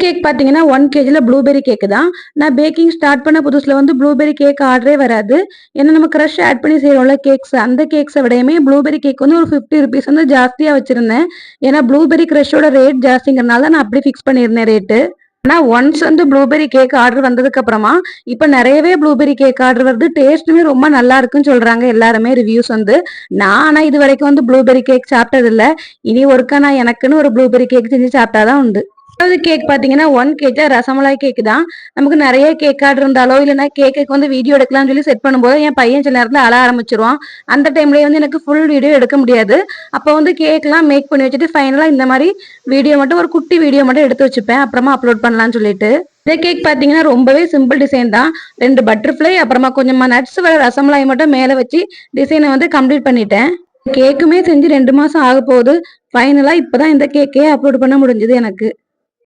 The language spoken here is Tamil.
கேக் பார்த்தீங்கன்னா 1 kgல ப்ளூபெர்ரி கேக் தான். நான் பேக்கிங் ஸ்டார்ட் பண்ண புதுசுல வந்து ப்ளூபெர்ரி கேக் ஆர்டரே வராது. ஏன்னா நம்ம கிரஷ் ஆட் பண்ணி செய்றோம்ல கேக்ஸ், அந்த கேக்ஸ விடையுமே ப்ளூபெர்ரி கேக் வந்து ஒரு ₹50 வந்து ஜாஸ்தியா வச்சிருந்தேன். ஏன்னா ப்ளூபெர்ரி கிரஷோட ரேட் ஜாஸ்திங்கிறனால நான் அப்படி ஃபிக்ஸ் பண்ணியிருந்தேன் ரேட்டு. ஆனா ஒன்ஸ் வந்து ப்ளூபெர்ரி கேக் ஆர்டர் வந்ததுக்கு அப்புறமா இப்ப நிறையவே ப்ளூபெர்ரி கேக் ஆர்டர் வருது. டேஸ்ட்டுமே ரொம்ப நல்லா இருக்குன்னு சொல்றாங்க எல்லாருமே ரிவ்யூஸ் வந்து. நான் ஆனா இது வரைக்கும் வந்து ப்ளூபெர்ரி கேக் சாப்பிட்டது இல்ல. இனி ஒருக்கா நான் எனக்குன்னு ஒரு ப்ளூபெர்ரி கேக் செஞ்சு சாப்பிட்டாதான் உண்டு. ரெண்டாவது கேக் பாத்தீங்கன்னா 1 kg ரசமலாய் கேக் தான். நமக்கு நிறைய கேக் ஆர்டர் இருந்தாலோ இல்லைன்னா கேக்கு வந்து வீடியோ எடுக்கலாம்னு சொல்லி செட் பண்ணும்போது என் பையன் சில நேரத்துல அழ ஆரம்பிச்சிருவான். அந்த டைம்லயே வந்து எனக்கு ஃபுல் வீடியோ எடுக்க முடியாது. அப்போ வந்து கேக்லாம் மேக் பண்ணி வச்சுட்டு ஃபைனலா இந்த மாதிரி வீடியோ மட்டும் ஒரு குட்டி வீடியோ மட்டும் எடுத்து வச்சுப்பேன். அப்புறமா அப்லோட் பண்ணலாம்னு சொல்லிட்டு. இந்த கேக் பாத்தீங்கன்னா ரொம்பவே சிம்பிள் டிசைன் தான். 2 பட்டர்ஃப்ளை அப்புறமா கொஞ்சமா நட்ஸ் வர ரசமலாய் மட்டும் மேல வச்சு டிசைனை வந்து கம்ப்ளீட் பண்ணிட்டேன். கேக்குமே செஞ்சு 2 மாசம் ஆக போகுது. ஃபைனலா இப்பதான் இந்த கேக்கையே அப்லோட் பண்ண முடிஞ்சது எனக்கு.